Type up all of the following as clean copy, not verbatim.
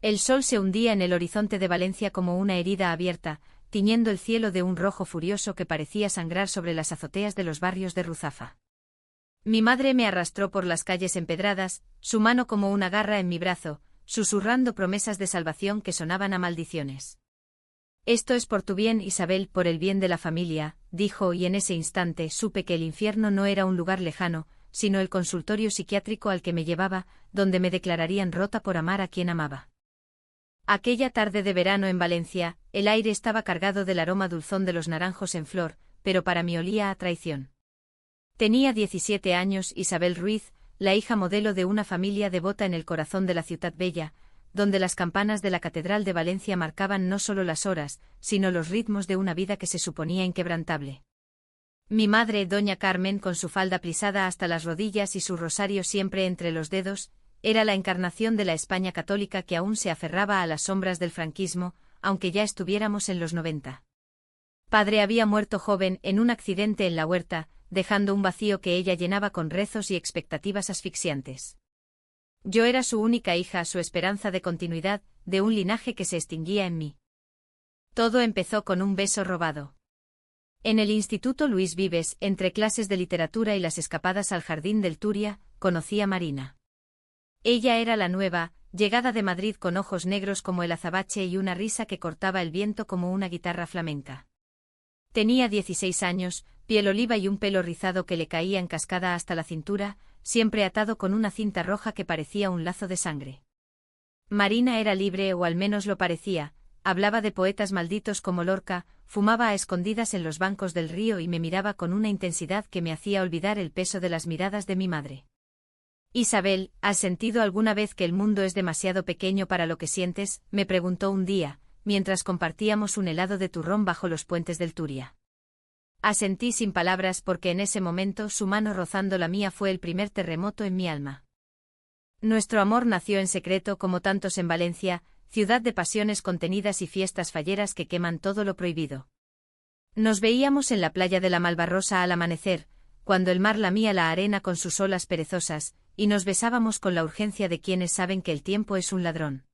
El sol se hundía en el horizonte de Valencia como una herida abierta, tiñendo el cielo de un rojo furioso que parecía sangrar sobre las azoteas de los barrios de Ruzafa. Mi madre me arrastró por las calles empedradas, su mano como una garra en mi brazo, susurrando promesas de salvación que sonaban a maldiciones. «Esto es por tu bien, Isabel, por el bien de la familia», dijo, y en ese instante supe que el infierno no era un lugar lejano, sino el consultorio psiquiátrico al que me llevaba, donde me declararían rota por amar a quien amaba. Aquella tarde de verano en Valencia, el aire estaba cargado del aroma dulzón de los naranjos en flor, pero para mí olía a traición. Tenía 17 años, Isabel Ruiz, la hija modelo de una familia devota en el corazón de la ciudad bella, donde las campanas de la Catedral de Valencia marcaban no solo las horas, sino los ritmos de una vida que se suponía inquebrantable. Mi madre, doña Carmen, con su falda plisada hasta las rodillas y su rosario siempre entre los dedos, era la encarnación de la España católica que aún se aferraba a las sombras del franquismo, aunque ya estuviéramos en los 90. Padre había muerto joven en un accidente en la huerta, dejando un vacío que ella llenaba con rezos y expectativas asfixiantes. Yo era su única hija, su esperanza de continuidad, de un linaje que se extinguía en mí. Todo empezó con un beso robado. En el Instituto Luis Vives, entre clases de literatura y las escapadas al jardín del Turia, conocí a Marina. Ella era la nueva, llegada de Madrid con ojos negros como el azabache y una risa que cortaba el viento como una guitarra flamenca. Tenía 16 años, piel oliva y un pelo rizado que le caía en cascada hasta la cintura, siempre atado con una cinta roja que parecía un lazo de sangre. Marina era libre, o al menos lo parecía, hablaba de poetas malditos como Lorca, fumaba a escondidas en los bancos del río y me miraba con una intensidad que me hacía olvidar el peso de las miradas de mi madre. «Isabel, ¿has sentido alguna vez que el mundo es demasiado pequeño para lo que sientes?», me preguntó un día, mientras compartíamos un helado de turrón bajo los puentes del Turia. Asentí sin palabras porque en ese momento su mano rozando la mía fue el primer terremoto en mi alma. Nuestro amor nació en secreto como tantos en Valencia, ciudad de pasiones contenidas y fiestas falleras que queman todo lo prohibido. Nos veíamos en la playa de la Malvarrosa al amanecer, cuando el mar lamía la arena con sus olas perezosas, y nos besábamos con la urgencia de quienes saben que el tiempo es un ladrón.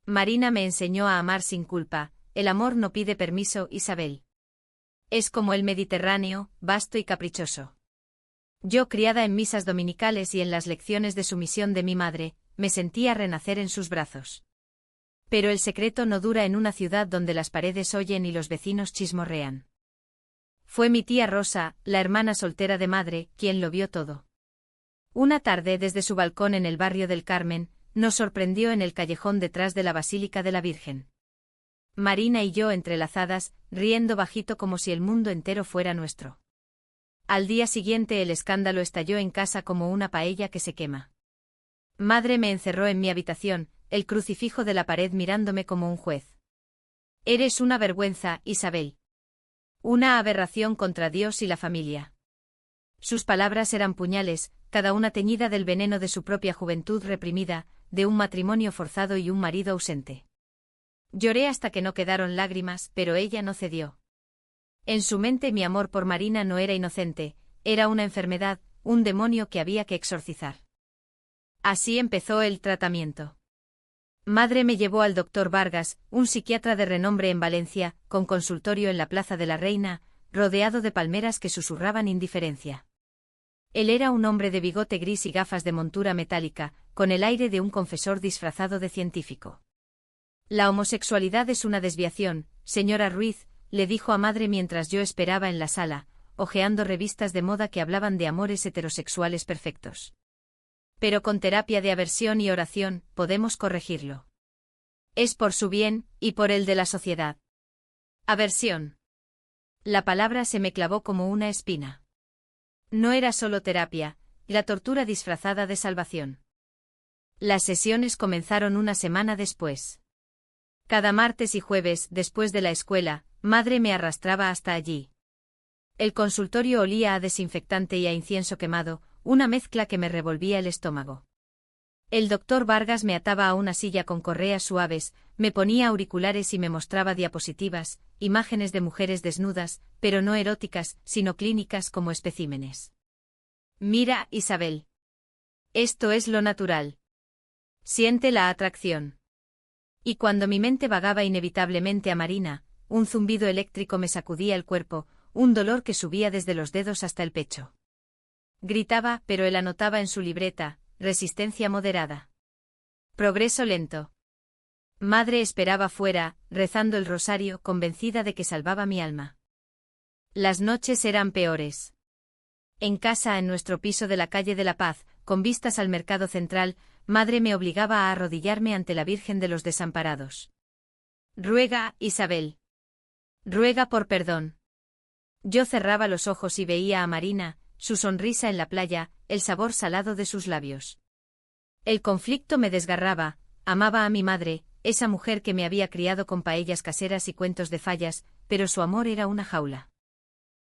Marina me enseñó a amar sin culpa, el amor no pide permiso, Isabel. Es como el Mediterráneo, vasto y caprichoso. Yo, criada en misas dominicales y en las lecciones de sumisión de mi madre, me sentía renacer en sus brazos. Pero el secreto no dura en una ciudad donde las paredes oyen y los vecinos chismorrean. Fue mi tía Rosa, la hermana soltera de madre, quien lo vio todo. Una tarde desde su balcón en el barrio del Carmen, nos sorprendió en el callejón detrás de la Basílica de la Virgen. Marina y yo entrelazadas, riendo bajito como si el mundo entero fuera nuestro. Al día siguiente el escándalo estalló en casa como una paella que se quema. Madre me encerró en mi habitación, el crucifijo de la pared mirándome como un juez. «Eres una vergüenza, Isabel. Una aberración contra Dios y la familia». Sus palabras eran puñales, cada una teñida del veneno de su propia juventud reprimida, de un matrimonio forzado y un marido ausente. Lloré hasta que no quedaron lágrimas, pero ella no cedió. En su mente mi amor por Marina no era inocente, era una enfermedad, un demonio que había que exorcizar. Así empezó el tratamiento. Madre me llevó al doctor Vargas, un psiquiatra de renombre en Valencia, con consultorio en la Plaza de la Reina, rodeado de palmeras que susurraban indiferencia. Él era un hombre de bigote gris y gafas de montura metálica, con el aire de un confesor disfrazado de científico. «La homosexualidad es una desviación, señora Ruiz», le dijo a madre mientras yo esperaba en la sala, hojeando revistas de moda que hablaban de amores heterosexuales perfectos. «Pero con terapia de aversión y oración, podemos corregirlo. Es por su bien, y por el de la sociedad». Aversión. La palabra se me clavó como una espina. No era solo terapia, la tortura disfrazada de salvación. Las sesiones comenzaron una semana después. Cada martes y jueves, después de la escuela, madre me arrastraba hasta allí. El consultorio olía a desinfectante y a incienso quemado, una mezcla que me revolvía el estómago. El doctor Vargas me ataba a una silla con correas suaves, me ponía auriculares y me mostraba diapositivas, imágenes de mujeres desnudas, pero no eróticas, sino clínicas como especímenes. «Mira, Isabel. Esto es lo natural. Siente la atracción. Y cuando mi mente vagaba inevitablemente a Marina, un zumbido eléctrico me sacudía el cuerpo, un dolor que subía desde los dedos hasta el pecho. Gritaba, pero él anotaba en su libreta: resistencia moderada. Progreso lento. Madre esperaba fuera, rezando el rosario, convencida de que salvaba mi alma. Las noches eran peores. En casa, en nuestro piso de la calle de la Paz, con vistas al mercado central, madre me obligaba a arrodillarme ante la Virgen de los Desamparados. Ruega, Isabel. Ruega por perdón. Yo cerraba los ojos y veía a Marina, su sonrisa en la playa, el sabor salado de sus labios. El conflicto me desgarraba, amaba a mi madre, esa mujer que me había criado con paellas caseras y cuentos de fallas, pero su amor era una jaula.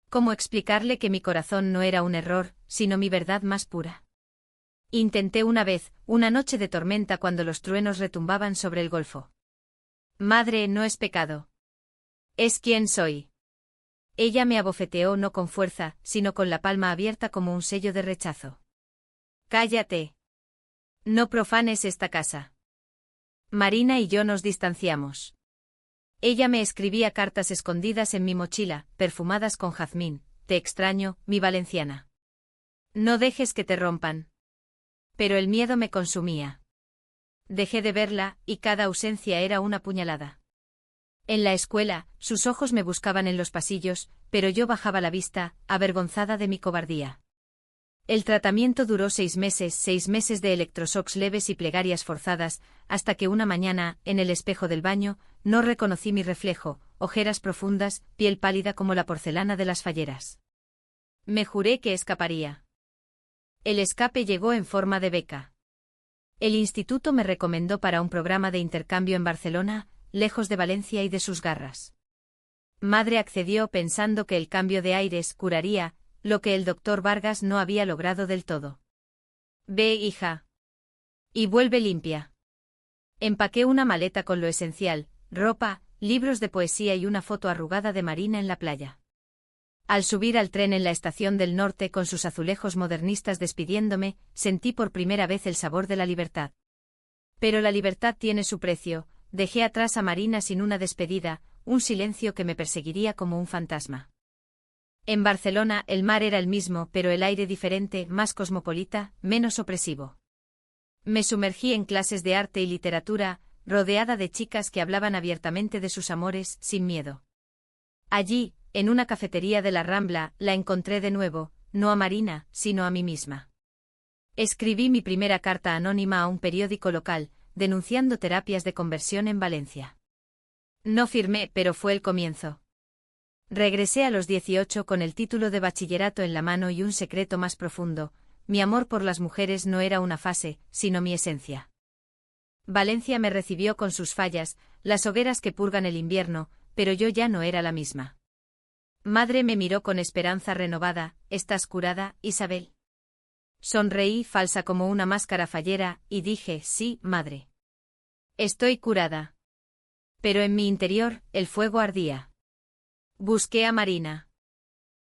¿Cómo explicarle que mi corazón no era un error, sino mi verdad más pura? Intenté una vez, una noche de tormenta cuando los truenos retumbaban sobre el golfo. Madre, no es pecado. Es quien soy. Ella me abofeteó no con fuerza, sino con la palma abierta como un sello de rechazo. Cállate. No profanes esta casa. Marina y yo nos distanciamos. Ella me escribía cartas escondidas en mi mochila, perfumadas con jazmín: te extraño, mi valenciana. No dejes que te rompan. Pero el miedo me consumía. Dejé de verla, y cada ausencia era una puñalada. En la escuela, sus ojos me buscaban en los pasillos, pero yo bajaba la vista, avergonzada de mi cobardía. El tratamiento duró 6 meses de electroshocks leves y plegarias forzadas, hasta que una mañana, en el espejo del baño, no reconocí mi reflejo: ojeras profundas, piel pálida como la porcelana de las falleras. Me juré que escaparía. El escape llegó en forma de beca. El instituto me recomendó para un programa de intercambio en Barcelona, lejos de Valencia y de sus garras. Madre accedió pensando que el cambio de aires curaría lo que el doctor Vargas no había logrado del todo. Ve, hija. Y vuelve limpia. Empaqué una maleta con lo esencial: ropa, libros de poesía y una foto arrugada de Marina en la playa. Al subir al tren en la estación del norte con sus azulejos modernistas despidiéndome, sentí por primera vez el sabor de la libertad. Pero la libertad tiene su precio. Dejé atrás a Marina sin una despedida, un silencio que me perseguiría como un fantasma. En Barcelona el mar era el mismo, pero el aire diferente, más cosmopolita, menos opresivo. Me sumergí en clases de arte y literatura, rodeada de chicas que hablaban abiertamente de sus amores, sin miedo. Allí, en una cafetería de la Rambla, la encontré de nuevo, no a Marina, sino a mí misma. Escribí mi primera carta anónima a un periódico local, denunciando terapias de conversión en Valencia. No firmé, pero fue el comienzo. Regresé a los 18 con el título de bachillerato en la mano y un secreto más profundo: mi amor por las mujeres no era una fase, sino mi esencia. Valencia me recibió con sus fallas, las hogueras que purgan el invierno, pero yo ya no era la misma. Madre me miró con esperanza renovada: ¿estás curada, Isabel? Sonreí, falsa como una máscara fallera, y dije: sí, madre. Estoy curada. Pero en mi interior, el fuego ardía. Busqué a Marina.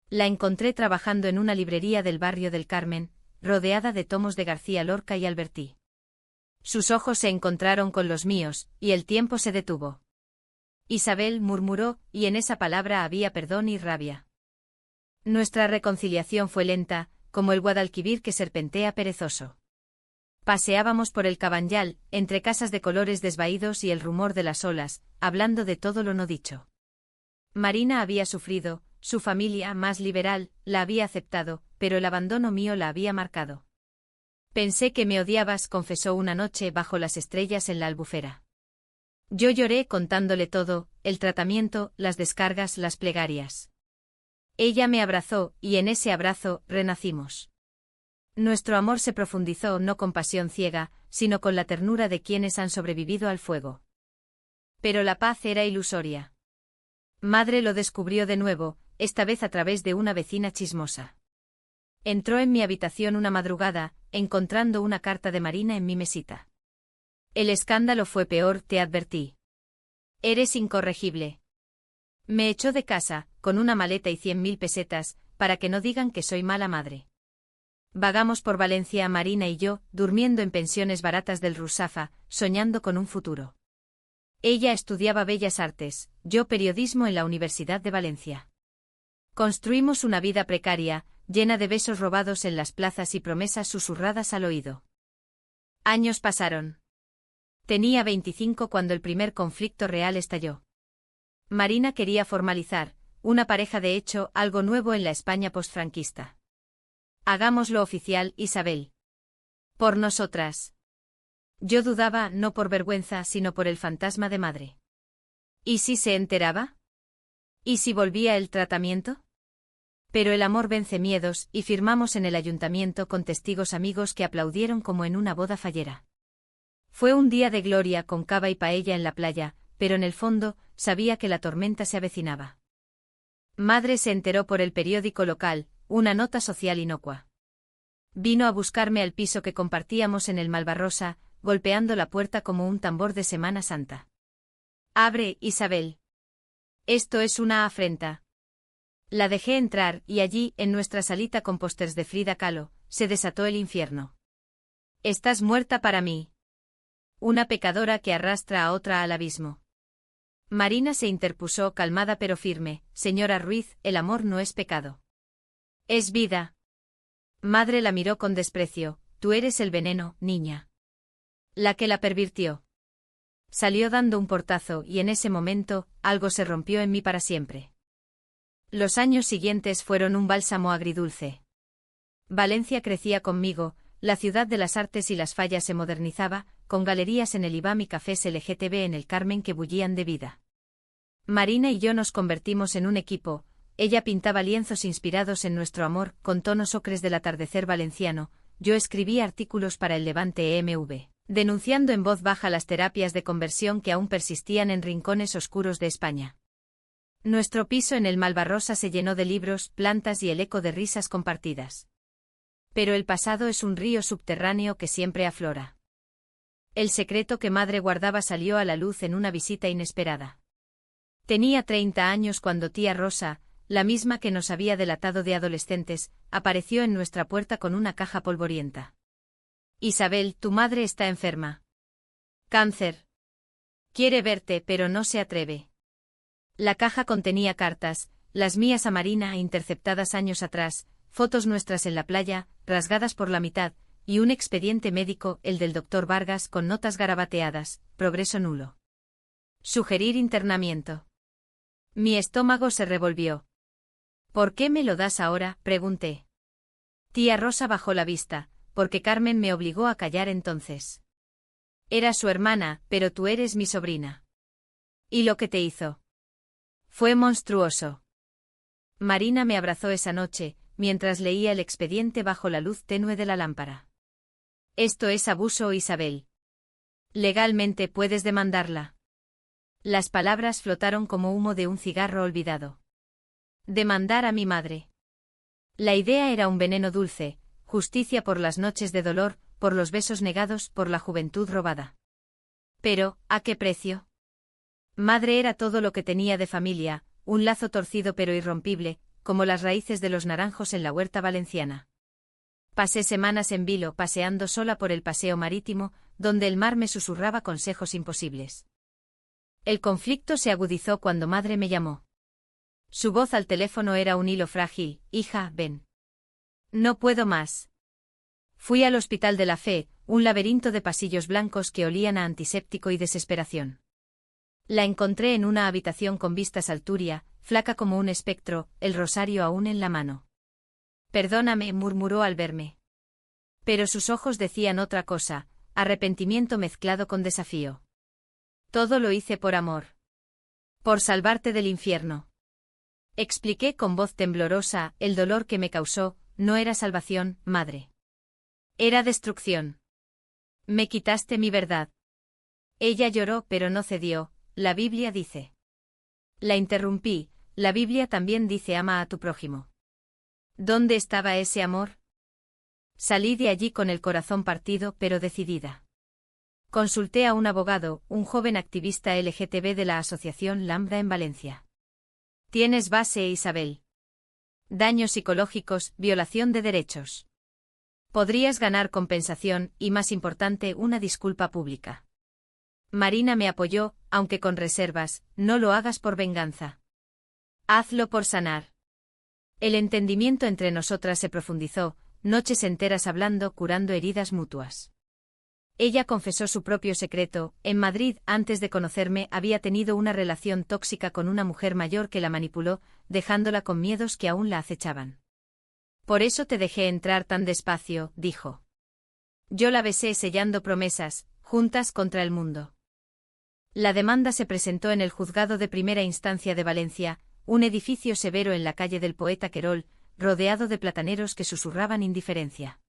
La encontré trabajando en una librería del barrio del Carmen, rodeada de tomos de García Lorca y Alberti. Sus ojos se encontraron con los míos, y el tiempo se detuvo. Isabel, murmuró, y en esa palabra había perdón y rabia. Nuestra reconciliación fue lenta, como el Guadalquivir que serpentea perezoso. Paseábamos por el Cabanyal, entre casas de colores desvaídos y el rumor de las olas, hablando de todo lo no dicho. Marina había sufrido, su familia, más liberal, la había aceptado, pero el abandono mío la había marcado. Pensé que me odiabas, confesó una noche bajo las estrellas en la Albufera. Yo lloré contándole todo: el tratamiento, las descargas, las plegarias. Ella me abrazó, y en ese abrazo, renacimos. Nuestro amor se profundizó no con pasión ciega, sino con la ternura de quienes han sobrevivido al fuego. Pero la paz era ilusoria. Madre lo descubrió de nuevo, esta vez a través de una vecina chismosa. Entró en mi habitación una madrugada, encontrando una carta de Marina en mi mesita. El escándalo fue peor, te advertí. Eres incorregible. Me echó de casa, con una maleta y 100.000 pesetas, para que no digan que soy mala madre. Vagamos por Valencia, Marina y yo, durmiendo en pensiones baratas del Rusafa, soñando con un futuro. Ella estudiaba Bellas Artes, yo periodismo en la Universidad de Valencia. Construimos una vida precaria, llena de besos robados en las plazas y promesas susurradas al oído. Años pasaron. Tenía 25 cuando el primer conflicto real estalló. Marina quería formalizar, una pareja de hecho, algo nuevo en la España postfranquista. Hagámoslo oficial, Isabel. Por nosotras. Yo dudaba, no por vergüenza, sino por el fantasma de madre. ¿Y si se enteraba? ¿Y si volvía el tratamiento? Pero el amor vence miedos, y firmamos en el ayuntamiento con testigos amigos que aplaudieron como en una boda fallera. Fue un día de gloria con cava y paella en la playa, pero en el fondo, sabía que la tormenta se avecinaba. Madre se enteró por el periódico local, una nota social inocua. Vino a buscarme al piso que compartíamos en el Malvarrosa, golpeando la puerta como un tambor de Semana Santa. «Abre, Isabel. Esto es una afrenta». La dejé entrar y allí, en nuestra salita con pósters de Frida Kahlo, se desató el infierno. «Estás muerta para mí. Una pecadora que arrastra a otra al abismo». Marina se interpuso calmada pero firme. «Señora Ruiz, el amor no es pecado. Es vida». Madre la miró con desprecio. «Tú eres el veneno, niña. La que la pervirtió». Salió dando un portazo y en ese momento, algo se rompió en mí para siempre. Los años siguientes fueron un bálsamo agridulce. Valencia crecía conmigo, la ciudad de las artes y las fallas se modernizaba, con galerías en el IBAM y cafés LGTB en el Carmen que bullían de vida. Marina y yo nos convertimos en un equipo, ella pintaba lienzos inspirados en nuestro amor, con tonos ocres del atardecer valenciano, yo escribía artículos para el Levante EMV, denunciando en voz baja las terapias de conversión que aún persistían en rincones oscuros de España. Nuestro piso en el Malvarrosa se llenó de libros, plantas y el eco de risas compartidas. Pero el pasado es un río subterráneo que siempre aflora. El secreto que madre guardaba salió a la luz en una visita inesperada. Tenía 30 años cuando tía Rosa, la misma que nos había delatado de adolescentes, apareció en nuestra puerta con una caja polvorienta. «Isabel, tu madre está enferma. Cáncer. Quiere verte pero no se atreve». La caja contenía cartas, las mías a Marina interceptadas años atrás, fotos nuestras en la playa, rasgadas por la mitad, y un expediente médico, el del doctor Vargas, con notas garabateadas, progreso nulo. Sugerir internamiento. Mi estómago se revolvió. «¿Por qué me lo das ahora?», pregunté. Tía Rosa bajó la vista, porque Carmen me obligó a callar entonces. Era su hermana, pero tú eres mi sobrina. ¿Y lo que te hizo? Fue monstruoso. Marina me abrazó esa noche, mientras leía el expediente bajo la luz tenue de la lámpara. «Esto es abuso, Isabel. Legalmente puedes demandarla». Las palabras flotaron como humo de un cigarro olvidado. Demandar a mi madre. La idea era un veneno dulce, justicia por las noches de dolor, por los besos negados, por la juventud robada. Pero, ¿a qué precio? Madre era todo lo que tenía de familia, un lazo torcido pero irrompible, como las raíces de los naranjos en la huerta valenciana. Pasé semanas en vilo paseando sola por el paseo marítimo, donde el mar me susurraba consejos imposibles. El conflicto se agudizó cuando madre me llamó. Su voz al teléfono era un hilo frágil. «Hija, ven. No puedo más». Fui al Hospital de la Fe, un laberinto de pasillos blancos que olían a antiséptico y desesperación. La encontré en una habitación con vistas al Turia, flaca como un espectro, el rosario aún en la mano. «Perdóname», murmuró al verme. Pero sus ojos decían otra cosa, arrepentimiento mezclado con desafío. «Todo lo hice por amor. Por salvarte del infierno». Expliqué con voz temblorosa, el dolor que me causó, no era salvación, madre. Era destrucción. Me quitaste mi verdad. Ella lloró pero no cedió, la Biblia dice. La interrumpí, la Biblia también dice ama a tu prójimo. ¿Dónde estaba ese amor? Salí de allí con el corazón partido pero decidida. Consulté a un abogado, un joven activista LGTB de la Asociación Lambda en Valencia. Tienes base, Isabel. Daños psicológicos, violación de derechos. Podrías ganar compensación y, más importante, una disculpa pública. Marina me apoyó, aunque con reservas, no lo hagas por venganza. Hazlo por sanar. El entendimiento entre nosotras se profundizó, noches enteras hablando, curando heridas mutuas. Ella confesó su propio secreto: en Madrid, antes de conocerme, había tenido una relación tóxica con una mujer mayor que la manipuló, dejándola con miedos que aún la acechaban. Por eso te dejé entrar tan despacio, dijo. Yo la besé sellando promesas, juntas contra el mundo. La demanda se presentó en el Juzgado de Primera Instancia de Valencia, un edificio severo en la calle del Poeta Querol, rodeado de plataneros que susurraban indiferencia.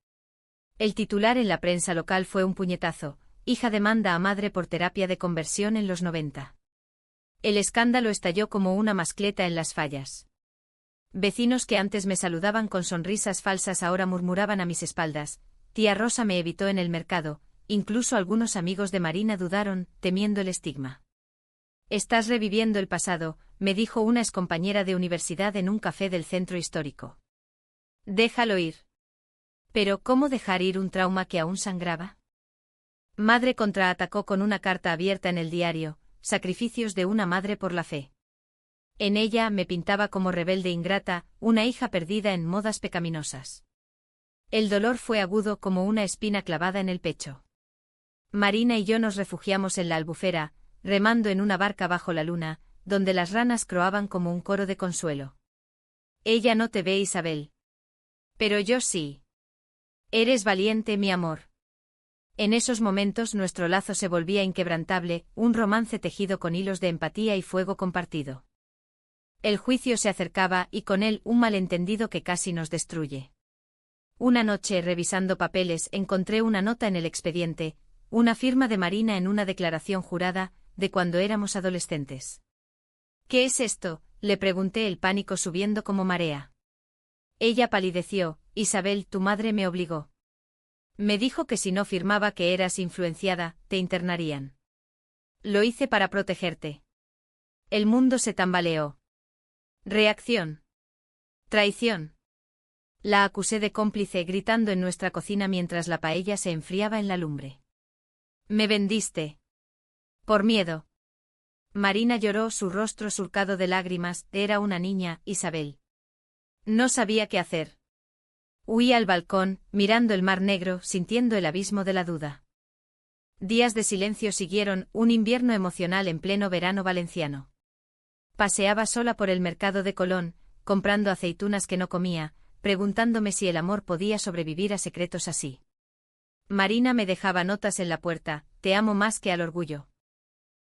El titular en la prensa local fue un puñetazo: hija demanda a madre por terapia de conversión en los 90. El escándalo estalló como una mascleta en las Fallas. Vecinos que antes me saludaban con sonrisas falsas ahora murmuraban a mis espaldas: tía Rosa me evitó en el mercado. Incluso algunos amigos de Marina dudaron, temiendo el estigma. Estás reviviendo el pasado, me dijo una excompañera de universidad en un café del centro histórico. Déjalo ir. Pero ¿cómo dejar ir un trauma que aún sangraba? Madre contraatacó con una carta abierta en el diario: Sacrificios de una madre por la fe. En ella me pintaba como rebelde ingrata, una hija perdida en modas pecaminosas. El dolor fue agudo como una espina clavada en el pecho. Marina y yo nos refugiamos en la Albufera, remando en una barca bajo la luna, donde las ranas croaban como un coro de consuelo. Ella no te ve, Isabel. Pero yo sí. Eres valiente, mi amor. En esos momentos nuestro lazo se volvía inquebrantable, un romance tejido con hilos de empatía y fuego compartido. El juicio se acercaba y con él un malentendido que casi nos destruye. Una noche, revisando papeles, encontré una nota en el expediente, una firma de Marina en una declaración jurada, de cuando éramos adolescentes. ¿Qué es esto?, le pregunté, el pánico subiendo como marea. Ella palideció: Isabel, tu madre me obligó. Me dijo que si no firmaba que eras influenciada, te internarían. Lo hice para protegerte. El mundo se tambaleó. Reacción. Traición. La acusé de cómplice, gritando en nuestra cocina mientras la paella se enfriaba en la lumbre. Me vendiste. Por miedo. Marina lloró, su rostro surcado de lágrimas. Era una niña, Isabel. No sabía qué hacer. Huí al balcón, mirando el mar negro, sintiendo el abismo de la duda. Días de silencio siguieron, un invierno emocional en pleno verano valenciano. Paseaba sola por el mercado de Colón, comprando aceitunas que no comía, preguntándome si el amor podía sobrevivir a secretos así. Marina me dejaba notas en la puerta: te amo más que al orgullo.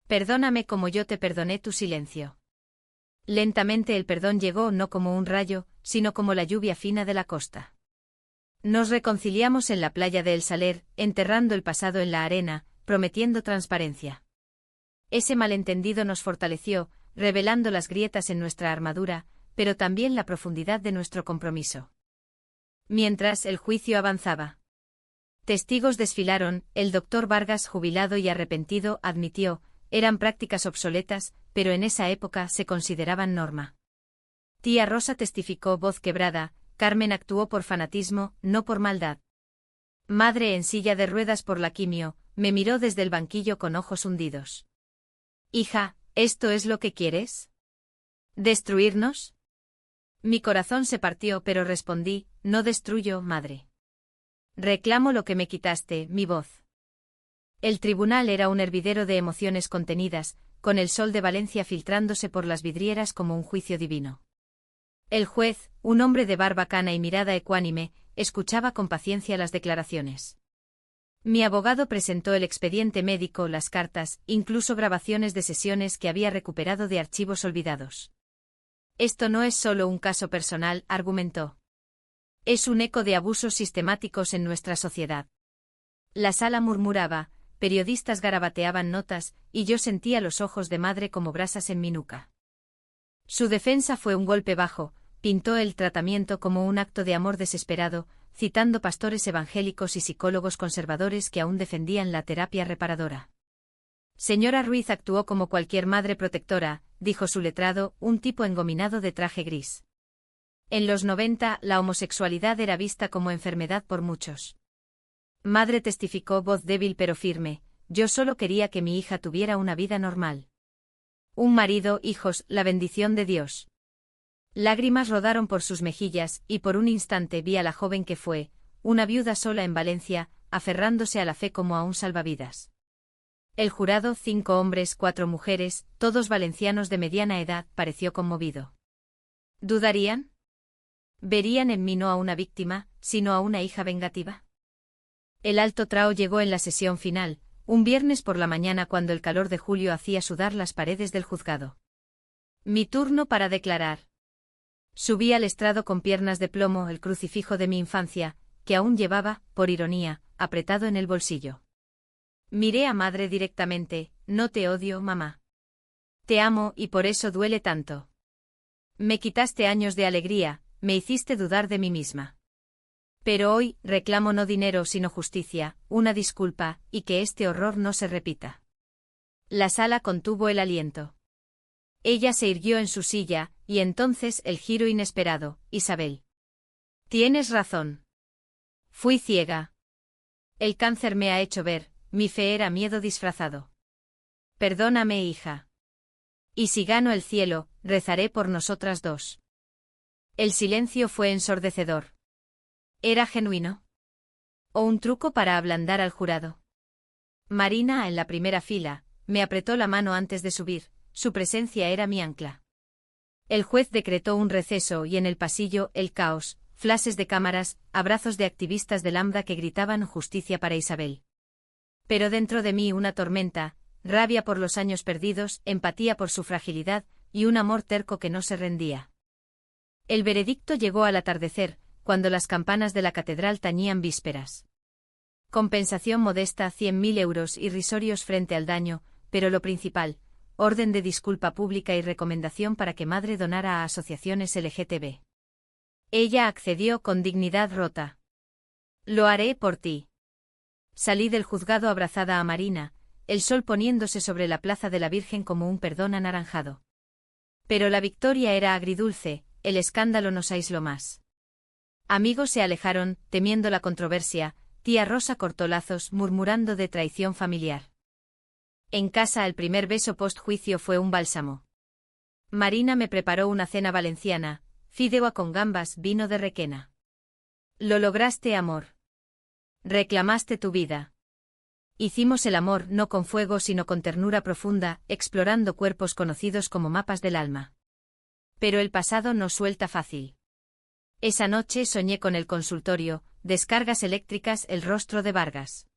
Perdóname como yo te perdoné tu silencio. Lentamente el perdón llegó, no como un rayo, sino como la lluvia fina de la costa. Nos reconciliamos en la playa de El Saler, enterrando el pasado en la arena, prometiendo transparencia. Ese malentendido nos fortaleció, revelando las grietas en nuestra armadura, pero también la profundidad de nuestro compromiso. Mientras el juicio avanzaba. Testigos desfilaron, el doctor Vargas, jubilado y arrepentido, admitió: eran prácticas obsoletas, pero en esa época se consideraban norma. Tía Rosa testificó, voz quebrada: Carmen actuó por fanatismo, no por maldad. Madre, en silla de ruedas por la quimio, me miró desde el banquillo con ojos hundidos. Hija, ¿esto es lo que quieres? ¿Destruirnos? Mi corazón se partió, pero respondí: no destruyo, madre. Reclamo lo que me quitaste, mi voz. El tribunal era un hervidero de emociones contenidas, con el sol de Valencia filtrándose por las vidrieras como un juicio divino. El juez, un hombre de barba cana y mirada ecuánime, escuchaba con paciencia las declaraciones. Mi abogado presentó el expediente médico, las cartas, incluso grabaciones de sesiones que había recuperado de archivos olvidados. Esto no es solo un caso personal, argumentó. Es un eco de abusos sistemáticos en nuestra sociedad. La sala murmuraba, periodistas garabateaban notas, y yo sentía los ojos de madre como brasas en mi nuca. Su defensa fue un golpe bajo, pintó el tratamiento como un acto de amor desesperado, citando pastores evangélicos y psicólogos conservadores que aún defendían la terapia reparadora. Señora Ruiz actuó como cualquier madre protectora, dijo su letrado, un tipo engominado de traje gris. En los 90, la homosexualidad era vista como enfermedad por muchos. Madre testificó, voz débil pero firme: yo solo quería que mi hija tuviera una vida normal. Un marido, hijos, la bendición de Dios. Lágrimas rodaron por sus mejillas, y por un instante vi a la joven que fue, una viuda sola en Valencia, aferrándose a la fe como a un salvavidas. El jurado, 5 hombres, 4 mujeres, todos valencianos de mediana edad, pareció conmovido. ¿Dudarían? ¿Verían en mí no a una víctima, sino a una hija vengativa? El alto trao llegó en la sesión final, un viernes por la mañana cuando el calor de julio hacía sudar las paredes del juzgado. Mi turno para declarar. Subí al estrado con piernas de plomo, el crucifijo de mi infancia, que aún llevaba, por ironía, apretado en el bolsillo. Miré a madre directamente: no te odio, mamá. Te amo y por eso duele tanto. Me quitaste años de alegría, me hiciste dudar de mí misma. Pero hoy reclamo no dinero sino justicia, una disculpa, y que este horror no se repita. La sala contuvo el aliento. Ella se irguió en su silla, y entonces el giro inesperado: Isabel. Tienes razón. Fui ciega. El cáncer me ha hecho ver, mi fe era miedo disfrazado. Perdóname, hija. Y si gano el cielo, rezaré por nosotras dos. El silencio fue ensordecedor. ¿Era genuino? ¿O un truco para ablandar al jurado? Marina, en la primera fila, me apretó la mano antes de subir, su presencia era mi ancla. El juez decretó un receso y en el pasillo, el caos, flashes de cámaras, abrazos de activistas de Lambda que gritaban justicia para Isabel. Pero dentro de mí una tormenta, rabia por los años perdidos, empatía por su fragilidad, y un amor terco que no se rendía. El veredicto llegó al atardecer, cuando las campanas de la catedral tañían vísperas. Compensación modesta: 100.000 euros irrisorios frente al daño, pero lo principal, orden de disculpa pública y recomendación para que madre donara a asociaciones LGTB. Ella accedió con dignidad rota. Lo haré por ti. Salí del juzgado abrazada a Marina, el sol poniéndose sobre la plaza de la Virgen como un perdón anaranjado. Pero la victoria era agridulce, el escándalo nos aisló más. Amigos se alejaron, temiendo la controversia, tía Rosa cortó lazos, murmurando de traición familiar. En casa el primer beso post-juicio fue un bálsamo. Marina me preparó una cena valenciana, fideuá con gambas, vino de Requena. Lo lograste, amor. Reclamaste tu vida. Hicimos el amor no con fuego sino con ternura profunda, explorando cuerpos conocidos como mapas del alma. Pero el pasado no suelta fácil. Esa noche soñé con el consultorio, descargas eléctricas, el rostro de Vargas.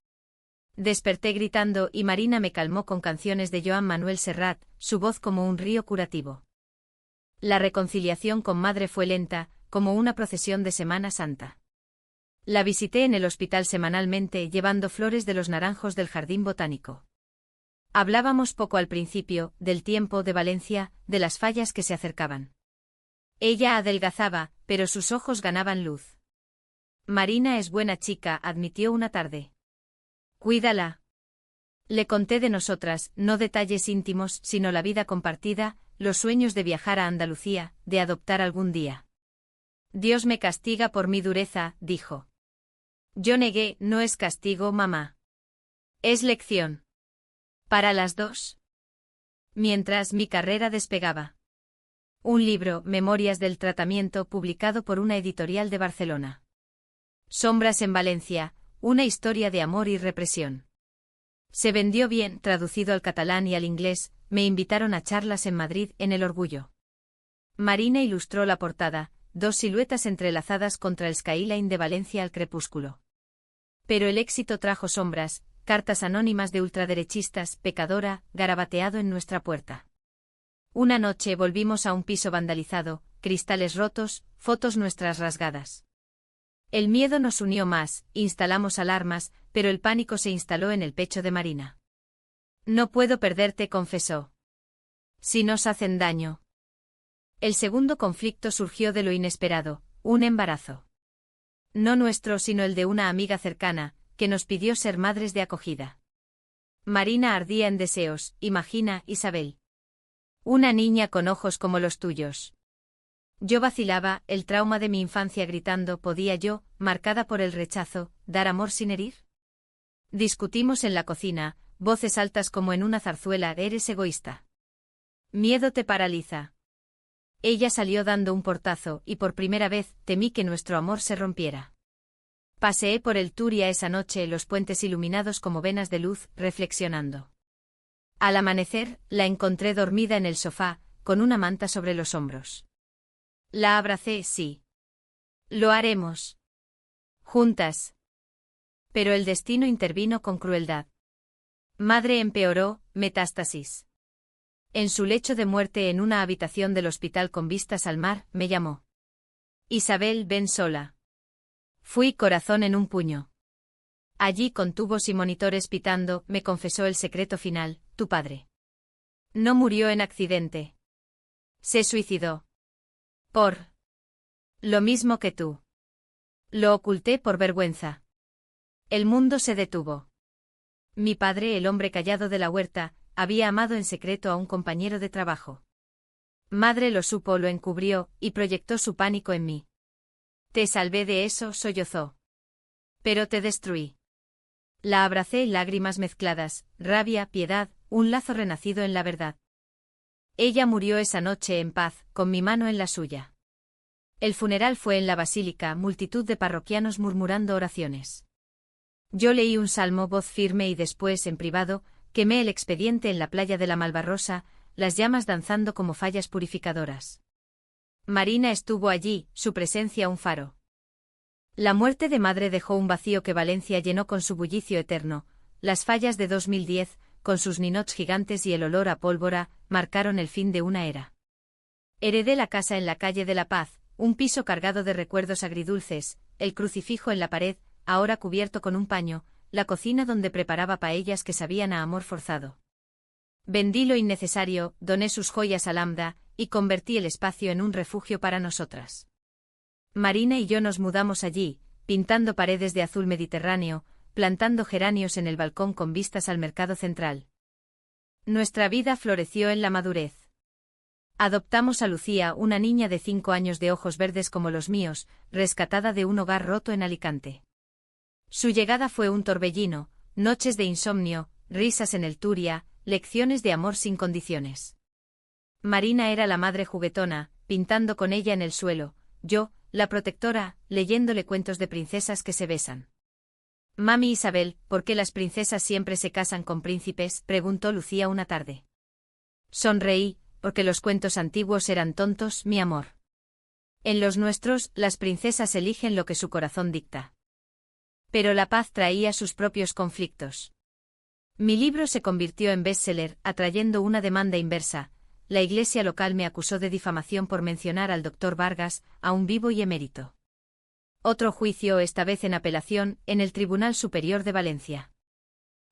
Desperté gritando y Marina me calmó con canciones de Joan Manuel Serrat, su voz como un río curativo. La reconciliación con madre fue lenta, como una procesión de Semana Santa. La visité en el hospital semanalmente llevando flores de los naranjos del jardín botánico. Hablábamos poco al principio, del tiempo, de Valencia, de las fallas que se acercaban. Ella adelgazaba, pero sus ojos ganaban luz. Marina es buena chica, admitió una tarde. Cuídala. Le conté de nosotras, no detalles íntimos, sino la vida compartida, los sueños de viajar a Andalucía, de adoptar algún día. Dios me castiga por mi dureza, dijo. Yo negué: no es castigo, mamá. Es lección. Para las dos. Mientras mi carrera despegaba. Un libro, Memorias del tratamiento, publicado por una editorial de Barcelona. Sombras en Valencia, una historia de amor y represión. Se vendió bien, traducido al catalán y al inglés, me invitaron a charlas en Madrid, en El Orgullo. Marina ilustró la portada, 2 siluetas entrelazadas contra el skyline de Valencia al crepúsculo. Pero el éxito trajo sombras, cartas anónimas de ultraderechistas, pecadora, garabateado en nuestra puerta. Una noche volvimos a un piso vandalizado, cristales rotos, fotos nuestras rasgadas. El miedo nos unió más, instalamos alarmas, pero el pánico se instaló en el pecho de Marina. No puedo perderte, confesó. Si nos hacen daño. El segundo conflicto surgió de lo inesperado, un embarazo. No nuestro sino el de una amiga cercana, que nos pidió ser madres de acogida. Marina ardía en deseos, imagina, Isabel. Una niña con ojos como los tuyos. Yo vacilaba, el trauma de mi infancia gritando: ¿podía yo, marcada por el rechazo, dar amor sin herir? Discutimos en la cocina, voces altas como en una zarzuela, eres egoísta. Miedo te paraliza. Ella salió dando un portazo y por primera vez temí que nuestro amor se rompiera. Paseé por el Turia esa noche, los puentes iluminados como venas de luz, reflexionando. Al amanecer, la encontré dormida en el sofá, con una manta sobre los hombros. La abracé, sí. Lo haremos. Juntas. Pero el destino intervino con crueldad. Madre empeoró, metástasis. En su lecho de muerte en una habitación del hospital con vistas al mar, me llamó. Isabel, ven sola. Fui corazón en un puño. Allí con tubos y monitores pitando, me confesó el secreto final, tu padre. No murió en accidente. Se suicidó. Por. Lo mismo que tú. Lo oculté por vergüenza. El mundo se detuvo. Mi padre, el hombre callado de la huerta, había amado en secreto a un compañero de trabajo. Madre lo supo, lo encubrió, y proyectó su pánico en mí. Te salvé de eso, sollozó. Pero te destruí. La abracé, lágrimas mezcladas, rabia, piedad, un lazo renacido en la verdad. Ella murió esa noche en paz, con mi mano en la suya. El funeral fue en la basílica, multitud de parroquianos murmurando oraciones. Yo leí un salmo, voz firme, y después, en privado, quemé el expediente en la playa de la Malvarrosa, las llamas danzando como fallas purificadoras. Marina estuvo allí, su presencia un faro. La muerte de madre dejó un vacío que Valencia llenó con su bullicio eterno. Las fallas de 2010, con sus ninots gigantes y el olor a pólvora, marcaron el fin de una era. Heredé la casa en la calle de la Paz, un piso cargado de recuerdos agridulces, el crucifijo en la pared, ahora cubierto con un paño, la cocina donde preparaba paellas que sabían a amor forzado. Vendí lo innecesario, doné sus joyas a Lambda, y convertí el espacio en un refugio para nosotras. Marina y yo nos mudamos allí, pintando paredes de azul mediterráneo, plantando geranios en el balcón con vistas al mercado central. Nuestra vida floreció en la madurez. Adoptamos a Lucía, una niña de 5 años de ojos verdes como los míos, rescatada de un hogar roto en Alicante. Su llegada fue un torbellino, noches de insomnio, risas en el Turia, lecciones de amor sin condiciones. Marina era la madre juguetona, pintando con ella en el suelo, yo, la protectora, leyéndole cuentos de princesas que se besan. Mami Isabel, ¿por qué las princesas siempre se casan con príncipes?, preguntó Lucía una tarde. Sonreí, porque los cuentos antiguos eran tontos, mi amor. En los nuestros, las princesas eligen lo que su corazón dicta. Pero la paz traía sus propios conflictos. Mi libro se convirtió en bestseller, atrayendo una demanda inversa. La iglesia local me acusó de difamación por mencionar al doctor Vargas, aún vivo y emérito. Otro juicio, esta vez en apelación, en el Tribunal Superior de Valencia.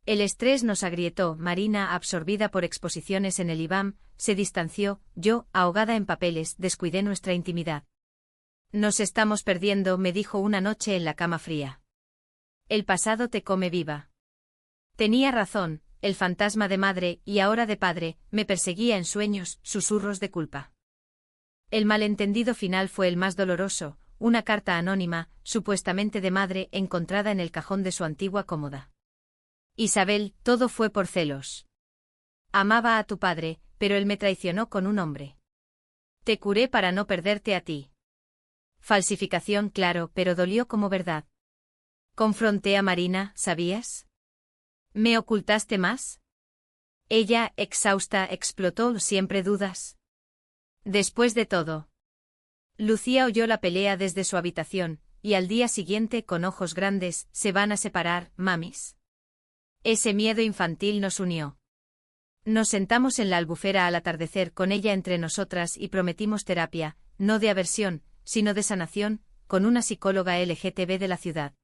El estrés nos agrietó, Marina, absorbida por exposiciones en el IBAM, se distanció, yo, ahogada en papeles, descuidé nuestra intimidad. Nos estamos perdiendo, me dijo una noche en la cama fría. El pasado te come viva. Tenía razón, el fantasma de madre, y ahora de padre, me perseguía en sueños, susurros de culpa. El malentendido final fue el más doloroso, una carta anónima, supuestamente de madre, encontrada en el cajón de su antigua cómoda. Isabel, todo fue por celos. Amaba a tu padre, pero él me traicionó con un hombre. Te curé para no perderte a ti. Falsificación, claro, pero dolió como verdad. Confronté a Marina, ¿sabías? ¿Me ocultaste más? Ella, exhausta, explotó, ¿siempre dudas? Después de todo. Lucía oyó la pelea desde su habitación, y al día siguiente, con ojos grandes, se van a separar, mamis. Ese miedo infantil nos unió. Nos sentamos en la albufera al atardecer con ella entre nosotras y prometimos terapia, no de aversión, sino de sanación, con una psicóloga LGTB de la ciudad.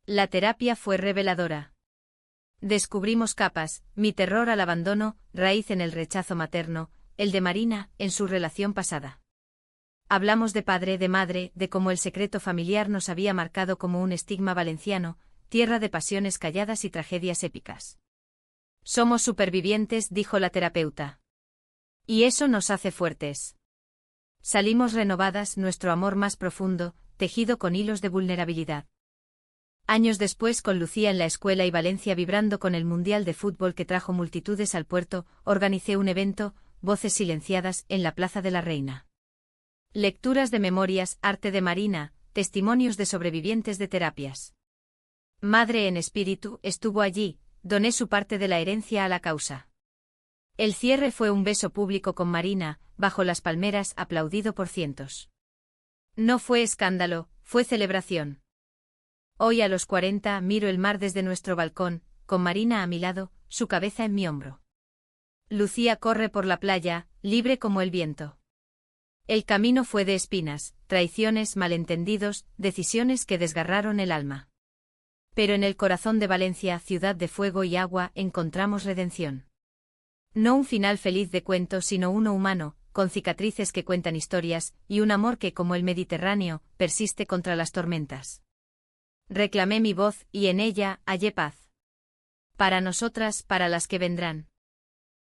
La terapia fue reveladora. Descubrimos capas, mi terror al abandono, raíz en el rechazo materno, el de Marina, en su relación pasada. Hablamos de padre, de madre, de cómo el secreto familiar nos había marcado como un estigma valenciano, tierra de pasiones calladas y tragedias épicas. Somos supervivientes, dijo la terapeuta. Y eso nos hace fuertes. Salimos renovadas, nuestro amor más profundo, tejido con hilos de vulnerabilidad. Años después, con Lucía en la escuela y Valencia vibrando con el Mundial de Fútbol que trajo multitudes al puerto, organicé un evento, Voces Silenciadas, en la Plaza de la Reina. Lecturas de memorias, arte de Marina, testimonios de sobrevivientes de terapias. Madre en espíritu estuvo allí, doné su parte de la herencia a la causa. El cierre fue un beso público con Marina, bajo las palmeras, aplaudido por cientos. No fue escándalo, fue celebración. Hoy a los 40 miro el mar desde nuestro balcón, con Marina a mi lado, su cabeza en mi hombro. Lucía corre por la playa, libre como el viento. El camino fue de espinas, traiciones, malentendidos, decisiones que desgarraron el alma. Pero en el corazón de Valencia, ciudad de fuego y agua, encontramos redención. No un final feliz de cuento, sino uno humano, con cicatrices que cuentan historias, y un amor que, como el Mediterráneo, persiste contra las tormentas. Reclamé mi voz, y en ella hallé paz. Para nosotras, para las que vendrán.